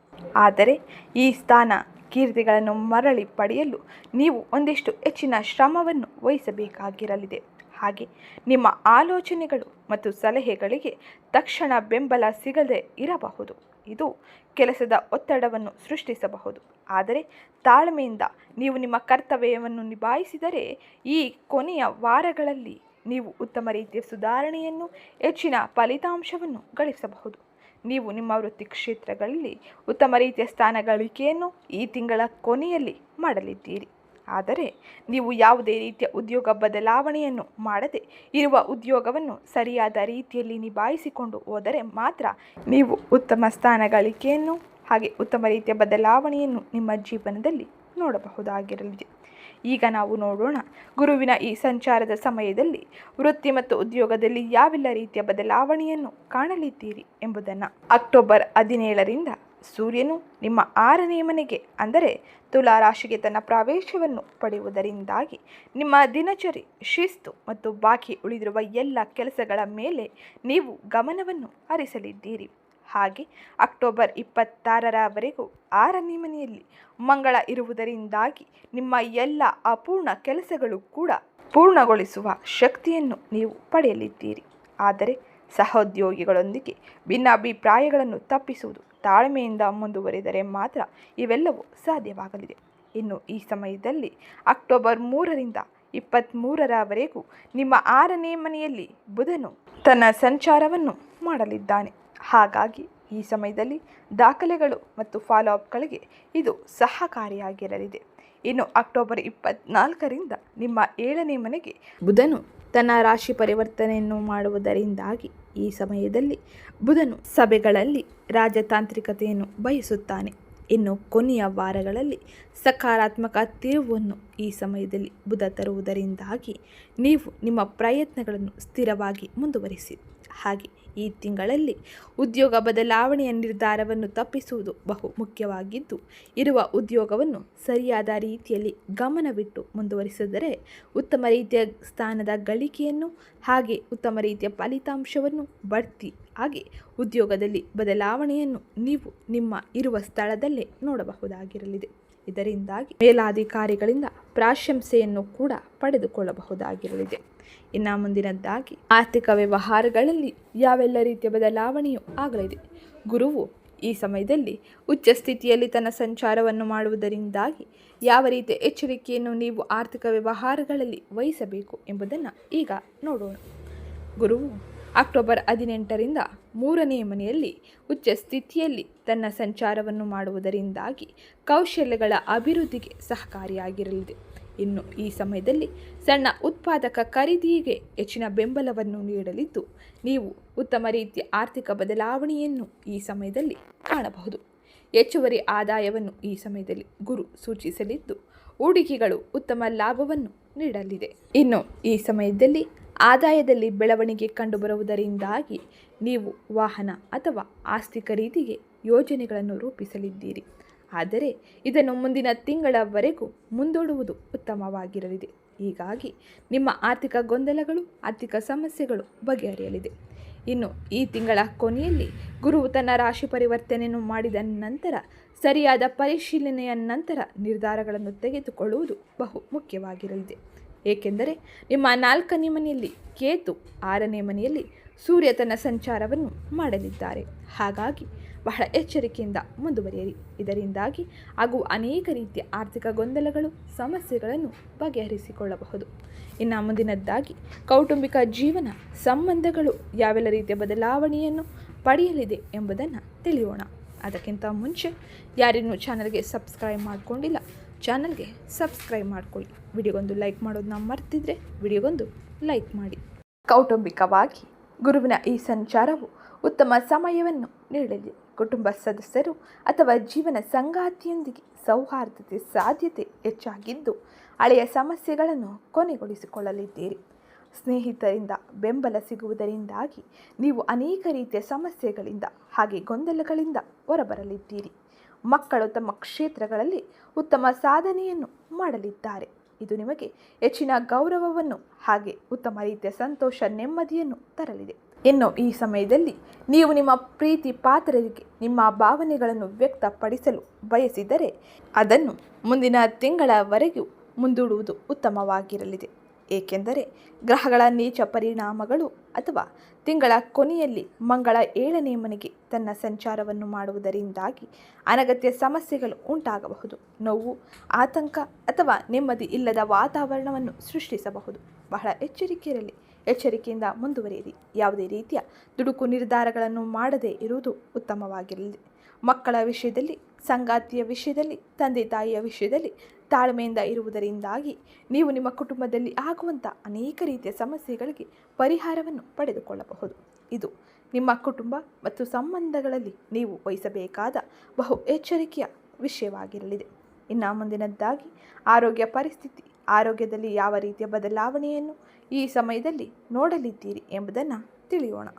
A: ಆದರೆ ಈ ಸ್ಥಾನ ಕೀರ್ತಿಗಳನ್ನು ಮರಳಿ ಪಡೆಯಲು ನೀವು ಒಂದಿಷ್ಟು ಹೆಚ್ಚಿನ ಶ್ರಮವನ್ನು ವಹಿಸಬೇಕಾಗಿರಲಿದೆ. ಹಾಗೆ ನಿಮ್ಮ ಆಲೋಚನೆಗಳು ಮತ್ತು ಸಲಹೆಗಳಿಗೆ ತಕ್ಷಣ ಬೆಂಬಲ ಸಿಗದೆ ಇರಬಹುದು. ಇದು ಕೆಲಸದ ಒತ್ತಡವನ್ನು ಸೃಷ್ಟಿಸಬಹುದು. ಆದರೆ ತಾಳ್ಮೆಯಿಂದ ನೀವು ನಿಮ್ಮ ಕರ್ತವ್ಯವನ್ನು ನಿಭಾಯಿಸಿದರೆ ಈ ಕೊನೆಯ ವಾರಗಳಲ್ಲಿ ನೀವು ಉತ್ತಮ ರೀತಿಯ ಸುಧಾರಣೆಯನ್ನು, ಹೆಚ್ಚಿನ ಫಲಿತಾಂಶವನ್ನು ಗಳಿಸಬಹುದು. ನೀವು ನಿಮ್ಮ ವೃತ್ತಿ ಕ್ಷೇತ್ರಗಳಲ್ಲಿ ಉತ್ತಮ ರೀತಿಯ ಸ್ಥಾನ ಗಳಿಕೆಯನ್ನು ಈ ತಿಂಗಳ ಕೊನೆಯಲ್ಲಿ ಮಾಡಲಿದ್ದೀರಿ. ಆದರೆ ನೀವು ಯಾವುದೇ ರೀತಿಯ ಉದ್ಯೋಗ ಬದಲಾವಣೆಯನ್ನು ಮಾಡದೆ ಇರುವ ಉದ್ಯೋಗವನ್ನು ಸರಿಯಾದ ರೀತಿಯಲ್ಲಿ ನಿಭಾಯಿಸಿಕೊಂಡು ಹೋದರೆ ಮಾತ್ರ ನೀವು ಉತ್ತಮ ಸ್ಥಾನ ಗಳಿಕೆಯನ್ನು ಹಾಗೆ ಉತ್ತಮ ರೀತಿಯ ಬದಲಾವಣೆಯನ್ನು ನಿಮ್ಮ ಜೀವನದಲ್ಲಿ ನೋಡಬಹುದಾಗಿರಲಿದೆ. ಈಗ ನಾವು ನೋಡೋಣ ಗುರುವಿನ ಈ ಸಂಚಾರದ ಸಮಯದಲ್ಲಿ ವೃತ್ತಿ ಮತ್ತು ಉದ್ಯೋಗದಲ್ಲಿ ಯಾವೆಲ್ಲ ರೀತಿಯ ಬದಲಾವಣೆಯನ್ನು ಕಾಣಲಿದ್ದೀರಿ ಎಂಬುದನ್ನು. ಅಕ್ಟೋಬರ್ 17ರಿಂದ ಸೂರ್ಯನು ನಿಮ್ಮ 6ನೇ ಮನೆಗೆ ಅಂದರೆ ತುಲಾ ರಾಶಿಗೆ ತನ್ನ ಪ್ರವೇಶವನ್ನು ಪಡೆಯುವುದರಿಂದಾಗಿ ನಿಮ್ಮ ದಿನಚರಿ, ಶಿಸ್ತು ಮತ್ತು ಬಾಕಿ ಉಳಿದಿರುವ ಎಲ್ಲ ಕೆಲಸಗಳ ಮೇಲೆ ನೀವು ಗಮನವನ್ನು ಹರಿಸಲಿದ್ದೀರಿ. ಹಾಗೆ ಅಕ್ಟೋಬರ್ 26ರವರೆಗೂ 6ನೇ ಮನೆಯಲ್ಲಿ ಮಂಗಳ ಇರುವುದರಿಂದಾಗಿ ನಿಮ್ಮ ಎಲ್ಲ ಅಪೂರ್ಣ ಕೆಲಸಗಳು ಕೂಡ ಪೂರ್ಣಗೊಳಿಸುವ ಶಕ್ತಿಯನ್ನು ನೀವು ಪಡೆಯಲಿದ್ದೀರಿ. ಆದರೆ ಸಹೋದ್ಯೋಗಿಗಳೊಂದಿಗೆ ಭಿನ್ನಾಭಿಪ್ರಾಯಗಳನ್ನು ತಪ್ಪಿಸುವುದು, ತಾಳ್ಮೆಯಿಂದ ಮುಂದುವರಿದರೆ ಮಾತ್ರ ಇವೆಲ್ಲವೂ ಸಾಧ್ಯವಾಗಲಿದೆ. ಇನ್ನು ಈ ಸಮಯದಲ್ಲಿ ಅಕ್ಟೋಬರ್ 3ರಿಂದ 23ರವರೆಗೂ ನಿಮ್ಮ 6ನೇ ಮನೆಯಲ್ಲಿ ಬುಧನು ತನ್ನ ಸಂಚಾರವನ್ನು ಮಾಡಲಿದ್ದಾನೆ. ಹಾಗಾಗಿ ಈ ಸಮಯದಲ್ಲಿ ದಾಖಲೆಗಳು ಮತ್ತು ಫಾಲೋಅಪ್ಗಳಿಗೆ ಇದು ಸಹಕಾರಿಯಾಗಿರಲಿದೆ. ಇನ್ನು ಅಕ್ಟೋಬರ್ 24ರಿಂದ ನಿಮ್ಮ 7ನೇ ಮನೆಗೆ ಬುಧನು ತನ್ನ ರಾಶಿ ಪರಿವರ್ತನೆಯನ್ನು ಮಾಡುವುದರಿಂದಾಗಿ ಈ ಸಮಯದಲ್ಲಿ ಬುಧನು ಸಭೆಗಳಲ್ಲಿ ರಾಜತಾಂತ್ರಿಕತೆಯನ್ನು ಬಯಸುತ್ತಾನೆ. ಇನ್ನು ಕೊನೆಯ ವಾರಗಳಲ್ಲಿ ಸಕಾರಾತ್ಮಕ ತಿರುವನ್ನು ಈ ಸಮಯದಲ್ಲಿ ಬುಧ ತರುವುದರಿಂದಾಗಿ ನೀವು ನಿಮ್ಮ ಪ್ರಯತ್ನಗಳನ್ನು ಸ್ಥಿರವಾಗಿ ಮುಂದುವರಿಸಿ. ಹಾಗೆ ಈ ತಿಂಗಳಲ್ಲಿ ಉದ್ಯೋಗ ಬದಲಾವಣೆಯ ನಿರ್ಧಾರವನ್ನು ತಪ್ಪಿಸುವುದು ಬಹು ಮುಖ್ಯವಾಗಿದ್ದು, ಇರುವ ಉದ್ಯೋಗವನ್ನು ಸರಿಯಾದ ರೀತಿಯಲ್ಲಿ ಗಮನವಿಟ್ಟು ಮುಂದುವರಿಸಿದರೆ ಉತ್ತಮ ರೀತಿಯ ಸ್ಥಾನದ ಗಳಿಕೆಯನ್ನು ಹಾಗೆ ಉತ್ತಮ ರೀತಿಯ ಫಲಿತಾಂಶವನ್ನು ಬಡ್ತಿ ಹಾಗೆ ಉದ್ಯೋಗದಲ್ಲಿ ಬದಲಾವಣೆಯನ್ನು ನೀವು ನಿಮ್ಮ ಇರುವ ಸ್ಥಳದಲ್ಲೇ ನೋಡಬಹುದಾಗಿರಲಿದೆ. ಇದರಿಂದಾಗಿ ಮೇಲಾಧಿಕಾರಿಗಳಿಂದ ಪ್ರಶಂಸೆಯನ್ನು ಕೂಡ ಪಡೆದುಕೊಳ್ಳಬಹುದಾಗಿರಲಿದೆ. ಇನ್ನು ಮುಂದಿನದ್ದಾಗಿ ಆರ್ಥಿಕ ವ್ಯವಹಾರಗಳಲ್ಲಿ ಯಾವೆಲ್ಲ ರೀತಿಯ ಬದಲಾವಣೆಯೂ ಆಗಲಿದೆ. ಗುರುವು ಈ ಸಮಯದಲ್ಲಿ ಉಚ್ಚ ಸ್ಥಿತಿಯಲ್ಲಿ ತನ್ನ ಸಂಚಾರವನ್ನು ಮಾಡುವುದರಿಂದಾಗಿ ಯಾವ ರೀತಿಯ ಎಚ್ಚರಿಕೆಯನ್ನು ನೀವು ಆರ್ಥಿಕ ವ್ಯವಹಾರಗಳಲ್ಲಿ ವಹಿಸಬೇಕು ಎಂಬುದನ್ನು ಈಗ ನೋಡೋಣ. ಗುರುವು ಅಕ್ಟೋಬರ್ 18ರಿಂದ 3ನೇ ಮನೆಯಲ್ಲಿ ಉಚ್ಚ ಸ್ಥಿತಿಯಲ್ಲಿ ತನ್ನ ಸಂಚಾರವನ್ನು ಮಾಡುವುದರಿಂದಾಗಿ ಕೌಶಲ್ಯಗಳ ಅಭಿವೃದ್ಧಿಗೆ ಸಹಕಾರಿಯಾಗಿರಲಿದೆ. ಇನ್ನು ಈ ಸಮಯದಲ್ಲಿ ಸಣ್ಣ ಉತ್ಪಾದಕ ಖರೀದಿಗೆ ಹೆಚ್ಚಿನ ಬೆಂಬಲವನ್ನು ನೀಡಲಿದ್ದು, ನೀವು ಉತ್ತಮ ರೀತಿಯ ಆರ್ಥಿಕ ಬದಲಾವಣೆಯನ್ನು ಈ ಸಮಯದಲ್ಲಿ ಕಾಣಬಹುದು. ಹೆಚ್ಚುವರಿ ಆದಾಯವನ್ನು ಈ ಸಮಯದಲ್ಲಿ ಗುರು ಸೂಚಿಸಲಿದ್ದು, ಹೂಡಿಕೆಗಳು ಉತ್ತಮ ಲಾಭವನ್ನು ನೀಡಲಿದೆ. ಇನ್ನು ಈ ಸಮಯದಲ್ಲಿ ಆದಾಯದಲ್ಲಿ ಬೆಳವಣಿಗೆ ಕಂಡುಬರುವುದರಿಂದಾಗಿ ನೀವು ವಾಹನ ಅಥವಾ ಆಸ್ತಿ ಖರೀದಿಗೆ ಯೋಜನೆಗಳನ್ನು ರೂಪಿಸಲಿದ್ದೀರಿ. ಆದರೆ ಇದನ್ನು ಮುಂದಿನ ತಿಂಗಳವರೆಗೂ ಮುಂದೂಡುವುದು ಉತ್ತಮವಾಗಿರಲಿದೆ. ಹೀಗಾಗಿ ನಿಮ್ಮ ಆರ್ಥಿಕ ಗೊಂದಲಗಳು, ಆರ್ಥಿಕ ಸಮಸ್ಯೆಗಳು ಬಗೆಹರಿಯಲಿದೆ. ಇನ್ನು ಈ ತಿಂಗಳ ಕೊನೆಯಲ್ಲಿ ಗುರುವು ತನ್ನ ರಾಶಿ ಪರಿವರ್ತನೆಯನ್ನು ಮಾಡಿದ ನಂತರ ಸರಿಯಾದ ಪರಿಶೀಲನೆಯ ನಂತರ ನಿರ್ಧಾರಗಳನ್ನು ತೆಗೆದುಕೊಳ್ಳುವುದು ಬಹು ಮುಖ್ಯವಾಗಿರಲಿದೆ. ಏಕೆಂದರೆ ನಿಮ್ಮ 4ನೇ ಮನೆಯಲ್ಲಿ ಕೇತು, 6ನೇ ಮನೆಯಲ್ಲಿ ಸೂರ್ಯ ತನ್ನ ಸಂಚಾರವನ್ನು ಮಾಡಲಿದ್ದಾರೆ. ಹಾಗಾಗಿ ಬಹಳ ಎಚ್ಚರಿಕೆಯಿಂದ ಮುಂದುವರಿಯಿರಿ. ಇದರಿಂದಾಗಿ ಆಗುವ ಅನೇಕ ರೀತಿಯ ಆರ್ಥಿಕ ಗೊಂದಲಗಳು, ಸಮಸ್ಯೆಗಳನ್ನು ಬಗೆಹರಿಸಿಕೊಳ್ಳಬಹುದು. ಇನ್ನು ಮುಂದಿನದ್ದಾಗಿ ಕೌಟುಂಬಿಕ ಜೀವನ ಸಂಬಂಧಗಳು ಯಾವೆಲ್ಲ ರೀತಿಯ ಬದಲಾವಣೆಯನ್ನು ಪಡೆಯಲಿದೆ ಎಂಬುದನ್ನು ತಿಳಿಯೋಣ. ಅದಕ್ಕಿಂತ ಮುಂಚೆ ಯಾರಿನ್ನೂ ಚಾನಲ್ಗೆ ಸಬ್ಸ್ಕ್ರೈಬ್ ಮಾಡಿಕೊಂಡಿಲ್ಲ, ಚಾನಲ್ಗೆ ಸಬ್ಸ್ಕ್ರೈಬ್ ಮಾಡಿಕೊಳ್ಳಿ. ವಿಡಿಯೋಗೊಂದು ಲೈಕ್ ಮಾಡೋದನ್ನ ಮರ್ತಿದ್ರೆ ವಿಡಿಯೋಗೊಂದು ಲೈಕ್ ಮಾಡಿ. ಕೌಟುಂಬಿಕವಾಗಿ ಗುರುವಿನ ಈ ಸಂಚಾರವು ಉತ್ತಮ ಸಮಯವನ್ನು ನೀಡಲಿದೆ. ಕುಟುಂಬ ಸದಸ್ಯರು ಅಥವಾ ಜೀವನ ಸಂಗಾತಿಯೊಂದಿಗೆ ಸೌಹಾರ್ದತೆ ಸಾಧ್ಯತೆ ಹೆಚ್ಚಾಗಿದ್ದು, ಹಳೆಯ ಸಮಸ್ಯೆಗಳನ್ನು ಕೊನೆಗೊಳಿಸಿಕೊಳ್ಳಲಿದ್ದೀರಿ. ಸ್ನೇಹಿತರಿಂದ ಬೆಂಬಲ ಸಿಗುವುದರಿಂದಾಗಿ ನೀವು ಅನೇಕ ರೀತಿಯ ಸಮಸ್ಯೆಗಳಿಂದ ಹಾಗೆ ಗೊಂದಲಗಳಿಂದ ಹೊರಬರಲಿದ್ದೀರಿ. ಮಕ್ಕಳು ತಮ್ಮ ಕ್ಷೇತ್ರಗಳಲ್ಲಿ ಉತ್ತಮ ಸಾಧನೆಯನ್ನು ಮಾಡಲಿದ್ದಾರೆ. ಇದು ನಿಮಗೆ ಹೆಚ್ಚಿನ ಗೌರವವನ್ನು ಹಾಗೆ ಉತ್ತಮ ರೀತಿಯ ಸಂತೋಷ, ನೆಮ್ಮದಿಯನ್ನು ತರಲಿದೆ. ಇನ್ನು ಈ ಸಮಯದಲ್ಲಿ ನೀವು ನಿಮ್ಮ ಪ್ರೀತಿ ಪಾತ್ರರಿಗೆ ನಿಮ್ಮ ಭಾವನೆಗಳನ್ನು ವ್ಯಕ್ತಪಡಿಸಲು ಬಯಸಿದರೆ ಅದನ್ನು ಮುಂದಿನ ತಿಂಗಳವರೆಗೂ ಮುಂದೂಡುವುದು ಉತ್ತಮವಾಗಿರಲಿದೆ. ಏಕೆಂದರೆ ಗ್ರಹಗಳ ನೀಚ ಪರಿಣಾಮಗಳು ಅಥವಾ ತಿಂಗಳ ಕೊನೆಯಲ್ಲಿ ಮಂಗಳ 7ನೇ ಮನೆಗೆ ತನ್ನ ಸಂಚಾರವನ್ನು ಮಾಡುವುದರಿಂದಾಗಿ ಅನಗತ್ಯ ಸಮಸ್ಯೆಗಳು ಉಂಟಾಗಬಹುದು. ನೋವು, ಆತಂಕ ಅಥವಾ ನೆಮ್ಮದಿ ಇಲ್ಲದ ವಾತಾವರಣವನ್ನು ಸೃಷ್ಟಿಸಬಹುದು. ಬಹಳ ಎಚ್ಚರಿಕೆಯಿಂದ ಮುಂದುವರಿಯಿರಿ. ಯಾವುದೇ ರೀತಿಯ ದುಡುಕು ನಿರ್ಧಾರಗಳನ್ನು ಮಾಡದೇ ಇರುವುದು ಉತ್ತಮವಾಗಿರಲಿದೆ. ಮಕ್ಕಳ ವಿಷಯದಲ್ಲಿ, ಸಂಗಾತಿಯ ವಿಷಯದಲ್ಲಿ, ತಂದೆ ತಾಯಿಯ ವಿಷಯದಲ್ಲಿ ತಾಳ್ಮೆಯಿಂದ ಇರುವುದರಿಂದಾಗಿ ನೀವು ನಿಮ್ಮ ಕುಟುಂಬದಲ್ಲಿ ಆಗುವಂಥ ಅನೇಕ ರೀತಿಯ ಸಮಸ್ಯೆಗಳಿಗೆ ಪರಿಹಾರವನ್ನು ಪಡೆದುಕೊಳ್ಳಬಹುದು. ಇದು ನಿಮ್ಮ ಕುಟುಂಬ ಮತ್ತು ಸಂಬಂಧಗಳಲ್ಲಿ ನೀವು ವಹಿಸಬೇಕಾದ ಬಹು ಎಚ್ಚರಿಕೆಯ ವಿಷಯವಾಗಿರಲಿದೆ. ಇನ್ನು ಮುಂದಿನದ್ದಾಗಿ ಆರೋಗ್ಯ ಪರಿಸ್ಥಿತಿ, ಆರೋಗ್ಯದಲ್ಲಿ ಯಾವ ರೀತಿಯ ಬದಲಾವಣೆಯನ್ನು ಈ ಸಮಯದಲ್ಲಿ ನೋಡಲಿದ್ದೀರಿ ಎಂಬುದನ್ನು ತಿಳಿಯೋಣ.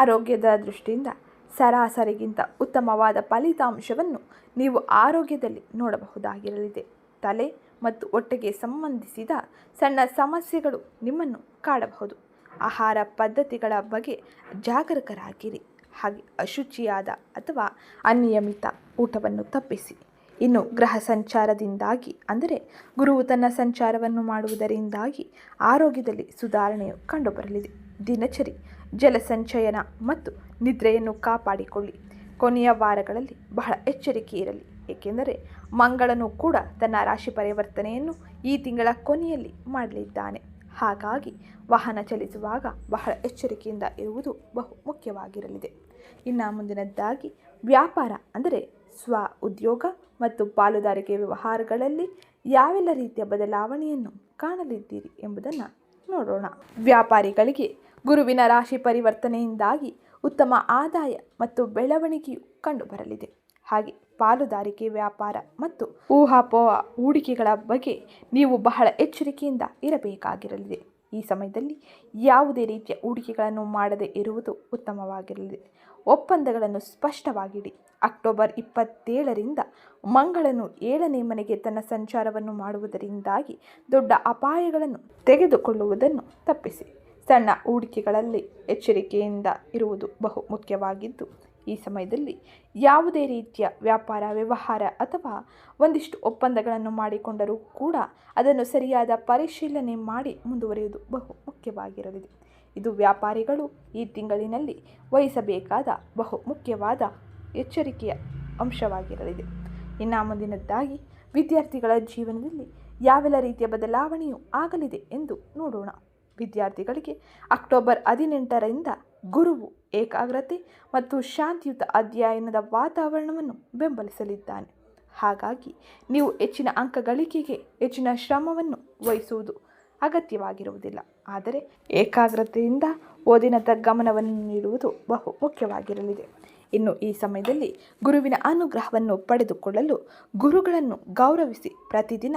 A: ಆರೋಗ್ಯದ ದೃಷ್ಟಿಯಿಂದ ಸರಾಸರಿಗಿಂತ ಉತ್ತಮವಾದ ಫಲಿತಾಂಶವನ್ನು ನೀವು ಆರೋಗ್ಯದಲ್ಲಿ ನೋಡಬಹುದಾಗಿರಲಿದೆ. ತಲೆ ಮತ್ತು ಹೊಟ್ಟೆಗೆ ಸಂಬಂಧಿಸಿದ ಸಣ್ಣ ಸಮಸ್ಯೆಗಳು ನಿಮ್ಮನ್ನು ಕಾಡಬಹುದು. ಆಹಾರ ಪದ್ಧತಿಗಳ ಬಗ್ಗೆ ಜಾಗರೂಕರಾಗಿರಿ. ಹಾಗೆ ಅಶುಚಿಯಾದ ಅಥವಾ ಅನಿಯಮಿತ ಊಟವನ್ನು ತಪ್ಪಿಸಿ. ಇನ್ನು ಗ್ರಹ ಸಂಚಾರದಿಂದಾಗಿ, ಅಂದರೆ ಗುರುವು ತನ್ನ ಸಂಚಾರವನ್ನು ಮಾಡುವುದರಿಂದಾಗಿ ಆರೋಗ್ಯದಲ್ಲಿ ಸುಧಾರಣೆಯು ಕಂಡುಬರಲಿದೆ. ದಿನಚರಿ, ಜಲಸಂಚಯನ ಮತ್ತು ನಿದ್ರೆಯನ್ನು ಕಾಪಾಡಿಕೊಳ್ಳಿ. ಕೊನೆಯ ವಾರಗಳಲ್ಲಿ ಬಹಳ ಎಚ್ಚರಿಕೆ ಇರಲಿ. ಏಕೆಂದರೆ ಮಂಗಳನು ಕೂಡ ತನ್ನ ರಾಶಿ ಪರಿವರ್ತನೆಯನ್ನು ಈ ತಿಂಗಳ ಕೊನೆಯಲ್ಲಿ ಮಾಡಲಿದ್ದಾನೆ. ಹಾಗಾಗಿ ವಾಹನ ಚಲಿಸುವಾಗ ಬಹಳ ಎಚ್ಚರಿಕೆಯಿಂದ ಇರುವುದು ಬಹು ಮುಖ್ಯವಾಗಿರಲಿದೆ. ಇನ್ನು ಮುಂದಿನದ್ದಾಗಿ ವ್ಯಾಪಾರ, ಅಂದರೆ ಸ್ವ ಉದ್ಯೋಗ ಮತ್ತು ಪಾಲುದಾರಿಕೆ ವ್ಯವಹಾರಗಳಲ್ಲಿ ಯಾವೆಲ್ಲ ರೀತಿಯ ಬದಲಾವಣೆಯನ್ನು ಕಾಣಲಿದ್ದೀರಿ ಎಂಬುದನ್ನು ನೋಡೋಣ. ವ್ಯಾಪಾರಿಗಳಿಗೆ ಗುರುವಿನ ರಾಶಿ ಪರಿವರ್ತನೆಯಿಂದಾಗಿ ಉತ್ತಮ ಆದಾಯ ಮತ್ತು ಬೆಳವಣಿಗೆಯು ಕಂಡುಬರಲಿದೆ. ಹಾಗೆ ಪಾಲುದಾರಿಕೆ ವ್ಯಾಪಾರ ಮತ್ತು ಊಹಾಪೋಹ ಹೂಡಿಕೆಗಳ ಬಗ್ಗೆ ನೀವು ಬಹಳ ಎಚ್ಚರಿಕೆಯಿಂದ ಇರಬೇಕಾಗಿರಲಿದೆ. ಈ ಸಮಯದಲ್ಲಿ ಯಾವುದೇ ರೀತಿಯ ಹೂಡಿಕೆಗಳನ್ನು ಮಾಡದೇ ಇರುವುದು ಉತ್ತಮವಾಗಿರಲಿದೆ. ಒಪ್ಪಂದಗಳನ್ನು ಸ್ಪಷ್ಟವಾಗಿಡಿ. ಅಕ್ಟೋಬರ್ 27ರಿಂದ ಮಂಗಳನು 7ನೇ ಮನೆಗೆ ತನ್ನ ಸಂಚಾರವನ್ನು ಮಾಡುವುದರಿಂದಾಗಿ ದೊಡ್ಡ ಅಪಾಯಗಳನ್ನು ತೆಗೆದುಕೊಳ್ಳುವುದನ್ನು ತಪ್ಪಿಸಿ. ಸಣ್ಣ ಹೂಡಿಕೆಗಳಲ್ಲಿ ಎಚ್ಚರಿಕೆಯಿಂದ ಇರುವುದು ಬಹು ಮುಖ್ಯವಾಗಿದ್ದು, ಈ ಸಮಯದಲ್ಲಿ ಯಾವುದೇ ರೀತಿಯ ವ್ಯಾಪಾರ ವ್ಯವಹಾರ ಅಥವಾ ಒಂದಿಷ್ಟು ಒಪ್ಪಂದಗಳನ್ನು ಮಾಡಿಕೊಂಡರೂ ಕೂಡ ಅದನ್ನು ಸರಿಯಾದ ಪರಿಶೀಲನೆ ಮಾಡಿ ಮುಂದುವರಿಯುವುದು ಬಹು ಮುಖ್ಯವಾಗಿರಲಿದೆ. ಇದು ವ್ಯಾಪಾರಿಗಳು ಈ ತಿಂಗಳಿನಲ್ಲಿ ವಹಿಸಬೇಕಾದ ಬಹು ಮುಖ್ಯವಾದ ಎಚ್ಚರಿಕೆಯ ಅಂಶವಾಗಿರಲಿದೆ. ಇನ್ನು ಮುಂದಿನದ್ದಾಗಿ ವಿದ್ಯಾರ್ಥಿಗಳ ಜೀವನದಲ್ಲಿ ಯಾವೆಲ್ಲ ರೀತಿಯ ಬದಲಾವಣೆಯೂ ಆಗಲಿದೆ ಎಂದು ನೋಡೋಣ. ವಿದ್ಯಾರ್ಥಿಗಳಿಗೆ ಅಕ್ಟೋಬರ್ 18ರಿಂದ ಗುರುವು ಏಕಾಗ್ರತೆ ಮತ್ತು ಶಾಂತಿಯುತ ಅಧ್ಯಯನದ ವಾತಾವರಣವನ್ನು ಬೆಂಬಲಿಸಲಿದ್ದಾನೆ. ಹಾಗಾಗಿ ನೀವು ಹೆಚ್ಚಿನ ಅಂಕ ಗಳಿಕೆಗೆ ಹೆಚ್ಚಿನ ಶ್ರಮವನ್ನು ವಹಿಸುವುದು ಅಗತ್ಯವಾಗಿರುವುದಿಲ್ಲ. ಆದರೆ ಏಕಾಗ್ರತೆಯಿಂದ ಓದಿನತ್ತ ಗಮನವನ್ನು ನೀಡುವುದು ಬಹು ಮುಖ್ಯವಾಗಿರಲಿದೆ. ಇನ್ನು ಈ ಸಮಯದಲ್ಲಿ ಗುರುವಿನ ಅನುಗ್ರಹವನ್ನು ಪಡೆದುಕೊಳ್ಳಲು ಗುರುಗಳನ್ನು ಗೌರವಿಸಿ ಪ್ರತಿದಿನ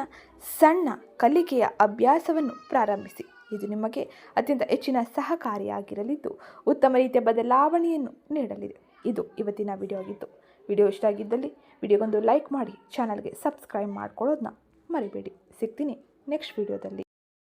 A: ಸಣ್ಣ ಕಲಿಕೆಯ ಅಭ್ಯಾಸವನ್ನು ಪ್ರಾರಂಭಿಸಿ. ಇದು ನಿಮಗೆ ಅತ್ಯಂತ ಹೆಚ್ಚಿನ ಸಹಕಾರಿಯಾಗಿರಲಿದ್ದು ಉತ್ತಮ ರೀತಿಯ ಬದಲಾವಣೆಯನ್ನು ನೀಡಲಿದೆ. ಇದು ಇವತ್ತಿನ ವಿಡಿಯೋ ಆಗಿತ್ತು. ವಿಡಿಯೋ ಇಷ್ಟ ಆಗಿದ್ದಲ್ಲಿ ವಿಡಿಯೋಗೊಂದು ಲೈಕ್ ಮಾಡಿ, ಚಾನಲ್ಗೆ ಸಬ್ಸ್ಕ್ರೈಬ್ ಮಾಡ್ಕೊಳ್ಳೋದನ್ನ ಮರಿಬೇಡಿ. ಸಿಗ್ತೀನಿ ನೆಕ್ಸ್ಟ್ ವಿಡಿಯೋದಲ್ಲಿ.